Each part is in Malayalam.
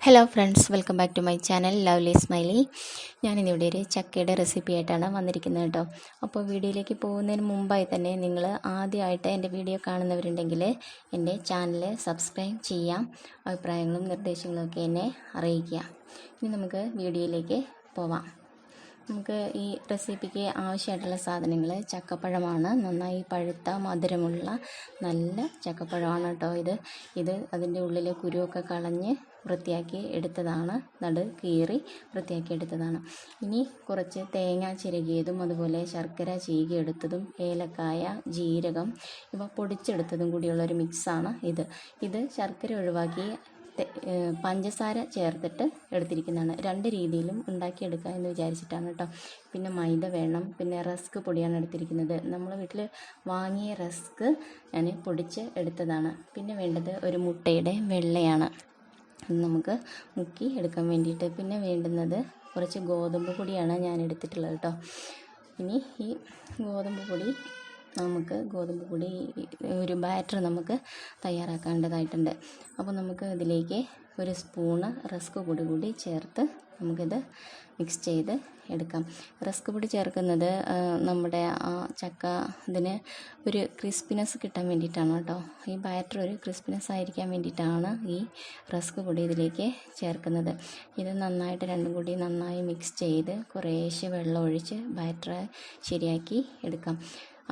Hello friends, welcome back to my channel lovely smiley. ഞാനിന്നിവിടെ ഒരു ചക്കയുടെ റെസിപ്പി ആയിട്ടാണ് വന്നിരിക്കുന്നത് കേട്ടോ. അപ്പോൾ വീഡിയോയിലേക്ക് പോകുന്നതിന് മുമ്പായി തന്നെ നിങ്ങൾ ആദ്യമായിട്ട് എൻ്റെ വീഡിയോ കാണുന്നവരുണ്ടെങ്കിൽ എൻ്റെ ചാനൽ സബ്സ്ക്രൈബ് ചെയ്യാം. അഭിപ്രായങ്ങളും നിർദ്ദേശങ്ങളും ഒക്കെ എന്നെ അറിയിക്കുക. ഇനി നമുക്ക് വീഡിയോയിലേക്ക് പോവാം. നമുക്ക് ഈ റെസിപ്പിക്ക് ആവശ്യമായിട്ടുള്ള സാധനങ്ങൾ ചക്കപ്പഴമാണ്. നന്നായി പഴുത്ത മധുരമുള്ള നല്ല ചക്കപ്പഴമാണ് കേട്ടോ. ഇത് അതിൻ്റെ ഉള്ളിലെ കുരുവൊക്കെ കളഞ്ഞ് വൃത്തിയാക്കി എടുത്തതാണ്, കീറി വൃത്തിയാക്കി എടുത്തതാണ്. ഇനി കുറച്ച് തേങ്ങ ചിരകിയതും അതുപോലെ ശർക്കര ചീകിയെടുത്തതും ഏലക്കായ, ജീരകം ഇവ പൊടിച്ചെടുത്തതും കൂടിയുള്ളൊരു മിക്സാണ് ഇത് ശർക്കര ഒഴിവാക്കി പഞ്ചസാര ചേർത്തിട്ട് എടുത്തിരിക്കുന്നതാണ്. രണ്ട് രീതിയിലും ഉണ്ടാക്കിയെടുക്കുക എന്ന് വിചാരിച്ചിട്ടാണ് കേട്ടോ. പിന്നെ മൈദ വേണം, പിന്നെ റസ്ക് പൊടിയാണ് എടുത്തിരിക്കുന്നത്. നമ്മൾ വീട്ടിൽ വാങ്ങിയ റസ്ക് ഞാൻ പൊടിച്ച് എടുത്തതാണ്. പിന്നെ വേണ്ടത് ഒരു മുട്ടയുടെ വെള്ളയാണ്, അത് നമുക്ക് മുക്കി എടുക്കാൻ വേണ്ടിയിട്ട്. പിന്നെ വേണ്ടുന്നത് കുറച്ച് ഗോതമ്പ് പൊടിയാണ് ഞാൻ എടുത്തിട്ടുള്ളത് കേട്ടോ. ഇനി ഈ ഗോതമ്പ് പൊടി ഒരു ബാറ്റർ നമുക്ക് തയ്യാറാക്കേണ്ടതായിട്ടുണ്ട്. അപ്പോൾ നമുക്ക് ഇതിലേക്ക് ഒരു സ്പൂണ് റസ്ക് പൊടി കൂടി ചേർത്ത് നമുക്കിത് മിക്സ് ചെയ്ത് എടുക്കാം. റസ്ക് പൊടി ചേർക്കുന്നത് നമ്മുടെ ആ ചക്ക ഇതിന് ഒരു ക്രിസ്പിനെസ് കിട്ടാൻ വേണ്ടിയിട്ടാണ് കേട്ടോ. ഈ ബാറ്റർ ഒരു ക്രിസ്പിനെസ് ആയിരിക്കാൻ വേണ്ടിയിട്ടാണ് ഈ റസ്ക് പൊടി ഇതിലേക്ക് ചേർക്കുന്നത്. ഇത് നന്നായിട്ട് രണ്ടും കൂടി നന്നായി മിക്സ് ചെയ്ത് കുറേശ്ശെ വെള്ളം ഒഴിച്ച് ബാറ്റർ ശരിയാക്കി എടുക്കാം.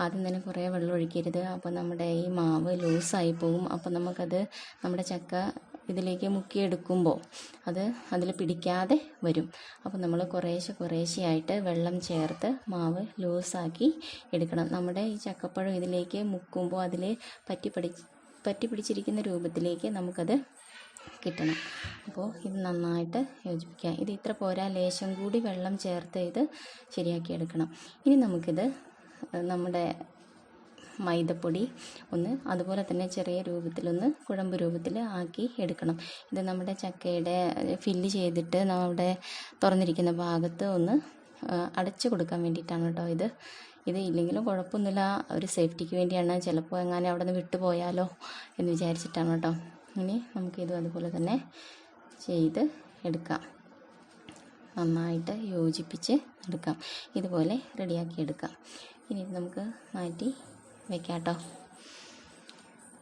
ആദ്യം തന്നെ കുറേ വെള്ളം ഒഴിക്കരുത്, അപ്പോൾ നമ്മുടെ ഈ മാവ് ലൂസായി പോകും. അപ്പോൾ നമുക്കത് നമ്മുടെ ചക്ക ഇതിലേക്ക് മുക്കിയെടുക്കുമ്പോൾ അതിൽ പിടിക്കാതെ വരും. അപ്പോൾ നമ്മൾ കുറേശ്ശെയായിട്ട് വെള്ളം ചേർത്ത് മാവ് ലൂസാക്കി എടുക്കണം. നമ്മുടെ ഈ ചക്കപ്പഴം ഇതിലേക്ക് മുക്കുമ്പോൾ അതിൽ പറ്റി പിടിച്ചിരിക്കുന്ന രൂപത്തിലേക്ക് നമുക്കത് കിട്ടണം. അപ്പോൾ ഇത് നന്നായിട്ട് യോജിപ്പിക്കുക. ഇത് ഇത്ര പോരാ, ലേശം കൂടി വെള്ളം ചേർത്ത് ഇത് ശരിയാക്കി എടുക്കണം. ഇനി നമുക്കിത് നമ്മുടെ മൈദപ്പൊടി അതുപോലെ തന്നെ ചെറിയ രൂപത്തിലൊന്ന് കുഴമ്പ് രൂപത്തിൽ ആക്കി എടുക്കണം. ഇത് നമ്മുടെ ചക്കയുടെ ഫില്ല് ചെയ്തിട്ട് നമ്മുടെ തുറന്നിരിക്കുന്ന ഭാഗത്ത് ഒന്ന് അടച്ചു കൊടുക്കാൻ വേണ്ടിയിട്ടാണ് കേട്ടോ. ഇത് ഇല്ലെങ്കിലും കുഴപ്പമൊന്നുമില്ല, ഒരു സേഫ്റ്റിക്ക് വേണ്ടിയാണ്. ചിലപ്പോൾ എങ്ങനെ അവിടെ നിന്ന് വിട്ടുപോയാലോ എന്ന് വിചാരിച്ചിട്ടാണ് കേട്ടോ. ഇനി നമുക്കിതും അതുപോലെ തന്നെ ചെയ്ത് എടുക്കാം. നന്നായിട്ട് യോജിപ്പിച്ച് എടുക്കാം. ഇതുപോലെ റെഡിയാക്കി എടുക്കാം. ഇനി ഇത് നമുക്ക് മാറ്റി വെക്കാം കേട്ടോ.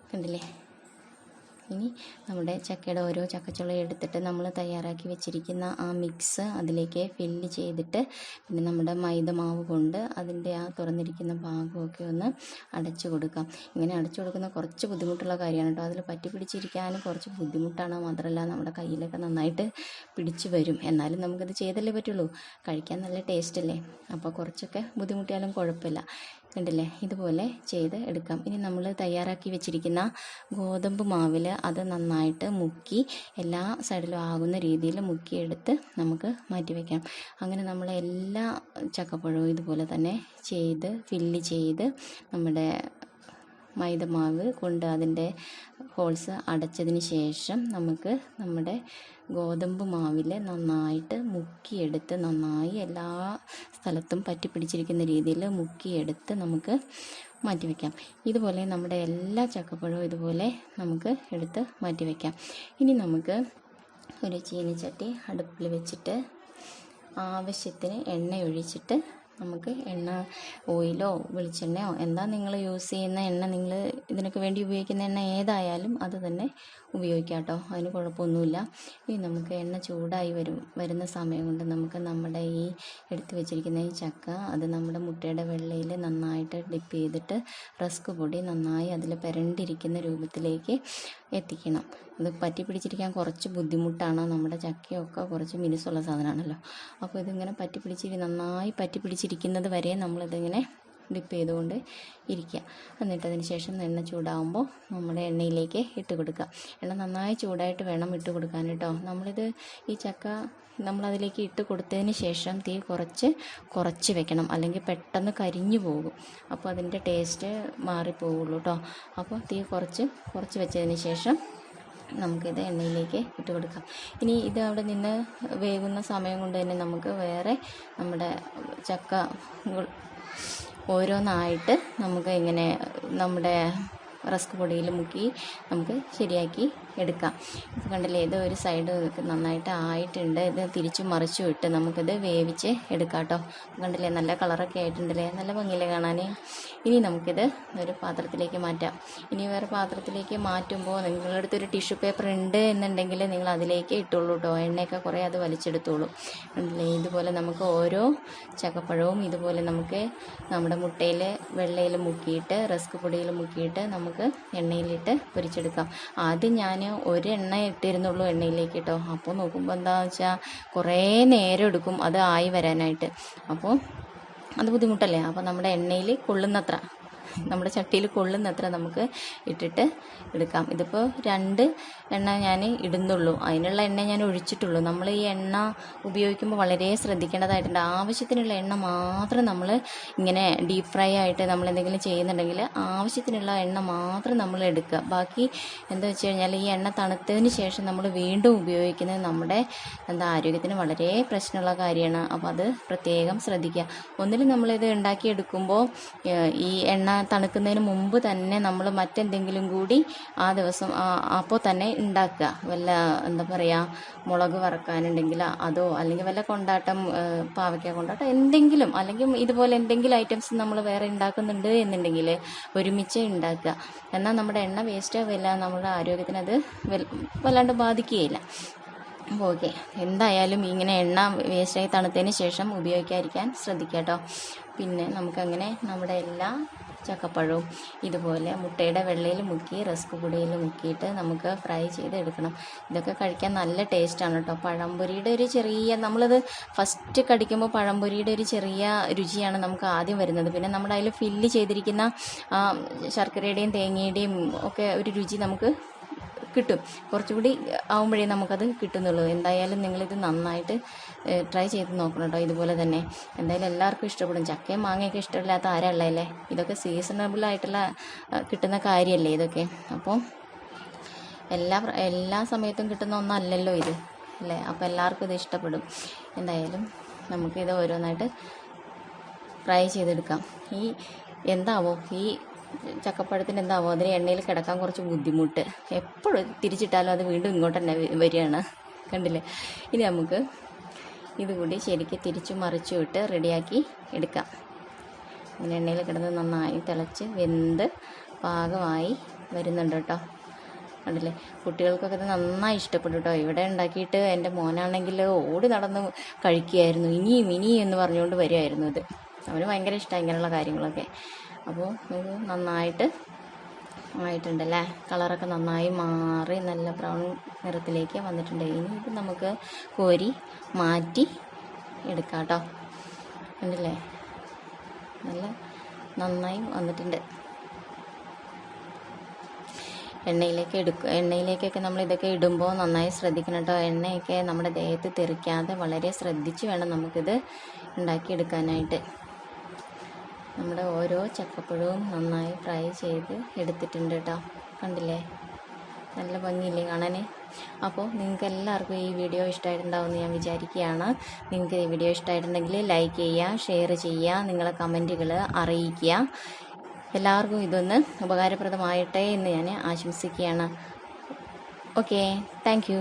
കണ്ടില്ലേ? ഇനി നമ്മുടെ ചക്കയുടെ ഓരോ ചക്കച്ചുള എടുത്തിട്ട് നമ്മൾ തയ്യാറാക്കി വെച്ചിരിക്കുന്ന ആ മിക്സ് അതിലേക്ക് ഫില്ല് ചെയ്തിട്ട് പിന്നെ നമ്മുടെ മൈദ മാവ് കൊണ്ട് അതിൻ്റെ ആ തുറന്നിരിക്കുന്ന ഭാഗമൊക്കെ ഒന്ന് അടച്ചു കൊടുക്കാം. ഇങ്ങനെ അടച്ചു കൊടുക്കുന്ന കുറച്ച് ബുദ്ധിമുട്ടുള്ള കാര്യമാണ് കേട്ടോ. അതിൽ പറ്റി പിടിച്ചിരിക്കാനും കുറച്ച് ബുദ്ധിമുട്ടാണ്. മാത്രമല്ല നമ്മുടെ കയ്യിലൊക്കെ നന്നായിട്ട് പിടിച്ചു വരും. എന്നാലും നമുക്കത് ചെയ്തല്ലേ പറ്റുള്ളൂ. കഴിക്കാൻ നല്ല ടേസ്റ്റ് അല്ലേ? അപ്പോൾ കുറച്ചൊക്കെ ബുദ്ധിമുട്ടിയാലും കുഴപ്പമില്ല. കണ്ടില്ലേ? ഇതുപോലെ ചെയ്ത് എടുക്കാം. ഇനി നമ്മൾ തയ്യാറാക്കി വെച്ചിരിക്കുന്ന ഗോതമ്പ് മാവിൽ അത് നന്നായിട്ട് മുക്കി എല്ലാ സൈഡിലും ആകുന്ന രീതിയിൽ മുക്കിയെടുത്ത് നമുക്ക് മാറ്റി വയ്ക്കാം. അങ്ങനെ നമ്മൾ എല്ലാ ചക്കപ്പഴവും ഇതുപോലെ തന്നെ ഫില്ല് ചെയ്ത് നമ്മുടെ മൈദമാവ് കൊണ്ട് അതിൻ്റെ ഹോൾസ് അടച്ചതിന് ശേഷം നമുക്ക് നമ്മുടെ ഗോതമ്പ് മാവിൽ നന്നായിട്ട് മുക്കിയെടുത്ത് നന്നായി എല്ലാ സ്ഥലത്തും പറ്റി പിടിച്ചിരിക്കുന്ന രീതിയിൽ മുക്കിയെടുത്ത് നമുക്ക് മാറ്റി വയ്ക്കാം. ഇതുപോലെ നമ്മുടെ എല്ലാ ചക്കപ്പഴവും ഇതുപോലെ നമുക്ക് എടുത്ത് മാറ്റി വയ്ക്കാം. ഇനി നമുക്ക് ഒരു ചീനിച്ചട്ടി അടുപ്പിൽ വെച്ചിട്ട് ആവശ്യത്തിന് എണ്ണ ഒഴിച്ചിട്ട് നമുക്ക് ഓയിലോ വെളിച്ചെണ്ണയോ എന്താ നിങ്ങൾ യൂസ് ചെയ്യുന്ന എണ്ണ, നിങ്ങൾ ഇതിനൊക്കെ വേണ്ടി ഉപയോഗിക്കുന്ന എണ്ണ ഏതായാലും അത് തന്നെ ഉപയോഗിക്കാം കേട്ടോ. അതിന് കുഴപ്പമൊന്നുമില്ല. ഇനി നമുക്ക് എണ്ണ ചൂടായി വരുന്ന സമയം കൊണ്ട് നമുക്ക് നമ്മുടെ ഈ എടുത്തു വെച്ചിരിക്കുന്ന ഈ ചക്ക അത് നമ്മുടെ മുട്ടയുടെ വെള്ളയിൽ നന്നായിട്ട് ഡിപ്പ് ചെയ്തിട്ട് റസ്ക് പൊടി നന്നായി അതിൽ പുരണ്ടിരിക്കുന്ന രൂപത്തിലേക്ക് എത്തിക്കണം. ഇത് പറ്റി പിടിച്ചിരിക്കാൻ കുറച്ച് ബുദ്ധിമുട്ടാണ്. നമ്മുടെ ചക്കയൊക്കെ കുറച്ച് മിനുസുള്ള സാധനമാണല്ലോ. അപ്പോൾ ഇതിങ്ങനെ നന്നായി പറ്റി പിടിച്ചിരിക്കുന്നത് വരെ നമ്മളിതിങ്ങനെ ഡിപ്പ് ചെയ്തുകൊണ്ട് ഇരിക്കുക. എന്നിട്ട് അതിന് ശേഷം എണ്ണ ചൂടാകുമ്പോൾ നമ്മുടെ എണ്ണയിലേക്ക് ഇട്ട് കൊടുക്കുക. എണ്ണ നന്നായി ചൂടായിട്ട് വേണം ഇട്ട് കൊടുക്കാൻ കേട്ടോ. ഈ ചക്ക നമ്മളതിലേക്ക് ഇട്ട് കൊടുത്തതിന് ശേഷം തീ കുറച്ച് വെക്കണം, അല്ലെങ്കിൽ പെട്ടെന്ന് കരിഞ്ഞു പോകും. അപ്പോൾ അതിൻ്റെ ടേസ്റ്റ് മാറിപ്പോവുള്ളൂ കേട്ടോ. അപ്പോൾ തീ കുറച്ച് വെച്ചതിന് ശേഷം നമുക്കിത് എണ്ണയിലേക്ക് ഇട്ട് കൊടുക്കാം. ഇനി ഇത് അവിടെ നിന്ന് വേകുന്ന സമയം കൊണ്ട് തന്നെ നമുക്ക് വേറെ നമ്മുടെ ചക്ക ഓരോന്നായിട്ട് നമുക്ക് ഇങ്ങനെ നമ്മുടെ റസ്ക് പൊടിയിൽ മുക്കി നമുക്ക് ശരിയാക്കി എടുക്കാം. ഇപ്പോൾ കണ്ടില്ലേ, ഇത് ഒരു സൈഡ് നന്നായിട്ട് ആയിട്ടുണ്ട്. ഇത് തിരിച്ചും മറിച്ചും ഇട്ട് നമുക്കിത് വേവിച്ച് എടുക്കാം കേട്ടോ. കണ്ടില്ലേ, നല്ല കളറൊക്കെ ആയിട്ടുണ്ടല്ലേ, നല്ല ഭംഗിയില്ലേ കാണാൻ. ഇനി നമുക്കിത് ഒരു പാത്രത്തിലേക്ക് മാറ്റാം. ഇനി വേറെ പാത്രത്തിലേക്ക് മാറ്റുമ്പോൾ നിങ്ങളുടെ അടുത്തൊരു ടിഷ്യൂ പേപ്പർ ഉണ്ട് എന്നുണ്ടെങ്കിൽ നിങ്ങൾ അതിലേക്ക് ഇട്ടുള്ളൂ കേട്ടോ. എണ്ണയൊക്കെ കുറേ അത് വലിച്ചെടുത്തോളൂ. കണ്ടില്ലേ, ഇതുപോലെ നമുക്ക് ഓരോ ചക്കപ്പഴവും ഇതുപോലെ നമുക്ക് നമ്മുടെ മുട്ടയിൽ വെള്ളയിൽ മുക്കിയിട്ട് റസ്ക് പൊടിയിൽ മുക്കിയിട്ട് നമുക്ക് എണ്ണയിലിട്ട് പൊരിച്ചെടുക്കാം. ആദ്യം ഞാൻ ഒരു എണ്ണ ഇട്ടിരുന്നുള്ളൂ എണ്ണയിലേക്ക് കേട്ടോ. അപ്പോൾ നോക്കുമ്പോൾ എന്താണെന്ന് വെച്ചാൽ കുറേ നേരം എടുക്കും അത് ആയി വരാനായിട്ട്. അപ്പോൾ അത് ബുദ്ധിമുട്ടല്ലേ. അപ്പോൾ നമ്മുടെ എണ്ണയിൽ കൊള്ളുന്നത്ര, നമ്മുടെ ചട്ടിയിൽ കൊള്ളുന്നത്ര നമുക്ക് ഇട്ടിട്ട് എടുക്കാം. ഇതിപ്പോൾ 2 എണ്ണ ഞാൻ ഇടുന്നുള്ളൂ, അതിനുള്ള എണ്ണ ഞാൻ ഒഴിച്ചിട്ടുള്ളൂ. നമ്മൾ ഈ എണ്ണ ഉപയോഗിക്കുമ്പോൾ വളരെ ശ്രദ്ധിക്കേണ്ടതായിട്ടുണ്ട്. ആവശ്യത്തിനുള്ള എണ്ണ മാത്രം നമ്മൾ ഇങ്ങനെ ഡീപ്പ് ഫ്രൈ ആയിട്ട് നമ്മൾ എന്തെങ്കിലും ചെയ്യുന്നുണ്ടെങ്കിൽ ആവശ്യത്തിനുള്ള എണ്ണ മാത്രം നമ്മൾ എടുക്കുക. ബാക്കി എന്താ വെച്ച് കഴിഞ്ഞാൽ ഈ എണ്ണ തണുത്തതിന് ശേഷം നമ്മൾ വീണ്ടും ഉപയോഗിക്കുന്നത് നമ്മുടെ ആരോഗ്യത്തിന് വളരെ പ്രശ്നമുള്ള കാര്യമാണ്. അപ്പോൾ അത് പ്രത്യേകം ശ്രദ്ധിക്കുക. ഒന്നിലും നമ്മളിത് ഉണ്ടാക്കിയെടുക്കുമ്പോൾ ഈ എണ്ണ തണുക്കുന്നതിന് മുമ്പ് തന്നെ നമ്മൾ മറ്റെന്തെങ്കിലും കൂടി ആ ദിവസം അപ്പോൾ തന്നെ ഉണ്ടാക്കുക. വല്ല എന്താ പറയുക, മുളക് വറക്കാനുണ്ടെങ്കിൽ അതോ, അല്ലെങ്കിൽ വല്ല കൊണ്ടാട്ടം, പാവയ്ക്ക കൊണ്ടാട്ടം എന്തെങ്കിലും, അല്ലെങ്കിൽ ഇതുപോലെ എന്തെങ്കിലും ഐറ്റംസ് നമ്മൾ വേറെ ഉണ്ടാക്കുന്നുണ്ട് എന്നുണ്ടെങ്കിൽ ഒരുമിച്ച് ഉണ്ടാക്കുക. എന്നാൽ നമ്മുടെ എണ്ണ വേസ്റ്റ് ആവില്ല, നമ്മുടെ ആരോഗ്യത്തിന് അത് വല്ലാണ്ട് ബാധിക്കുകയില്ല. ഓക്കെ, എന്തായാലും ഇങ്ങനെ എണ്ണ വേസ്റ്റായി തണുത്തതിന് ശേഷം ഉപയോഗിക്കാതിരിക്കാൻ ശ്രദ്ധിക്കുക കേട്ടോ. പിന്നെ നമുക്കങ്ങനെ നമ്മുടെ എല്ലാ ചക്കപ്പഴവും ഇതുപോലെ മുട്ടയുടെ വെള്ളയിൽ മുക്കി റസ്ക് പൊടിയിൽ മുക്കിയിട്ട് നമുക്ക് ഫ്രൈ ചെയ്ത് എടുക്കണം. ഇതൊക്കെ കഴിക്കാൻ നല്ല ടേസ്റ്റാണ് കേട്ടോ. പഴംപൊരിയുടെ ഒരു ചെറിയ, നമ്മളത് ഫസ്റ്റ് കടിക്കുമ്പോൾ പഴംപൊരിയുടെ ഒരു ചെറിയ രുചിയാണ് നമുക്ക് ആദ്യം വരുന്നത്. പിന്നെ നമ്മുടെ അതിൽ ഫില്ല് ചെയ്തിരിക്കുന്ന ശർക്കരയുടെയും തേങ്ങയുടെയും ഒക്കെ ഒരു രുചി നമുക്ക് കിട്ടും. കുറച്ചുകൂടി ആകുമ്പോഴേ നമുക്കത് കിട്ടുന്നുള്ളൂ. എന്തായാലും നിങ്ങളിത് നന്നായിട്ട് ട്രൈ ചെയ്ത് നോക്കണം കേട്ടോ. ഇതുപോലെ തന്നെ എന്തായാലും എല്ലാവർക്കും ഇഷ്ടപ്പെടും. ചക്കയും മാങ്ങയൊക്കെ ഇഷ്ടമില്ലാത്ത ആരല്ലേ. ഇതൊക്കെ സീസണബിളായിട്ടുള്ള കിട്ടുന്ന കാര്യമല്ലേ ഇതൊക്കെ. അപ്പോൾ എല്ലാ സമയത്തും കിട്ടുന്ന ഒന്നല്ലല്ലോ ഇത് അല്ലേ. അപ്പോൾ എല്ലാവർക്കും ഇത് ഇഷ്ടപ്പെടും. എന്തായാലും നമുക്കിത് ഓരോന്നായിട്ട് ഫ്രൈ ചെയ്തെടുക്കാം. എന്താവോ ഈ ചക്കപ്പഴത്തിന് എന്താവോ അതിന് എണ്ണയിൽ കിടക്കാൻ കുറച്ച് ബുദ്ധിമുട്ട്. എപ്പോഴും തിരിച്ചിട്ടാലും അത് വീണ്ടും ഇങ്ങോട്ട് തന്നെ വരികയാണ്. കണ്ടില്ലേ. ഇനി നമുക്ക് ഇതുകൂടി ശരിക്കും തിരിച്ചു മറിച്ചു ഇട്ട് റെഡിയാക്കി എടുക്കാം. ഇങ്ങനെ എണ്ണയിൽ കിടന്ന് നന്നായി തിളച്ച് വെന്ത് പാകമായി വരുന്നുണ്ട് കേട്ടോ. കണ്ടില്ലേ, കുട്ടികൾക്കൊക്കെ ഇത് നന്നായി ഇഷ്ടപ്പെട്ടു കേട്ടോ. ഇവിടെ ഉണ്ടാക്കിയിട്ട് എൻ്റെ മോനാണെങ്കിൽ ഓടി നടന്ന് കഴിക്കുകയായിരുന്നു. ഇനിയും എന്ന് പറഞ്ഞുകൊണ്ട് വരുമായിരുന്നു. ഇത് അവന് ഭയങ്കര ഇഷ്ടമാണ് ഇങ്ങനെയുള്ള കാര്യങ്ങളൊക്കെ. അപ്പോൾ ഇത് നന്നായിട്ട് ആയിട്ടുണ്ടല്ലേ. കളറൊക്കെ നന്നായി മാറി നല്ല ബ്രൗൺ നിറത്തിലേക്ക് വന്നിട്ടുണ്ട്. ഇനി ഇത് നമുക്ക് കോരി മാറ്റി എടുക്കാം കേട്ടോ. കണ്ടില്ലേ, നല്ല നന്നായി വന്നിട്ടുണ്ട്. എണ്ണയിലേക്കൊക്കെ നമ്മൾ ഇതൊക്കെ ഇടുമ്പോൾ നന്നായി ശ്രദ്ധിക്കണം കേട്ടോ. എണ്ണയൊക്കെ നമ്മുടെ ദേഹത്ത് തെറിക്കാതെ വളരെ ശ്രദ്ധിച്ച് വേണം നമുക്കിത് ഉണ്ടാക്കിയെടുക്കാനായിട്ട്. നമ്മുടെ ഓരോ ചക്കപ്പഴവും നന്നായി ഫ്രൈ ചെയ്ത് എടുത്തിട്ടുണ്ട് കേട്ടോ. കണ്ടില്ലേ, നല്ല ഭംഗിയില്ലേ കാണാൻ. അപ്പോൾ നിങ്ങൾക്ക് എല്ലാവർക്കും ഈ വീഡിയോ ഇഷ്ടമായിട്ടുണ്ടാവുമെന്ന് ഞാൻ വിചാരിക്കുകയാണ്. നിങ്ങൾക്ക് ഈ വീഡിയോ ഇഷ്ടമായിട്ടുണ്ടെങ്കിൽ ലൈക്ക് ചെയ്യുക, ഷെയർ ചെയ്യുക, നിങ്ങളെ കമൻറ്റുകൾ അറിയിക്കുക. എല്ലാവർക്കും ഇതൊന്ന് ഉപകാരപ്രദമായിട്ടെ എന്ന് ഞാൻ ആശംസിക്കുകയാണ്. Okay, thank you.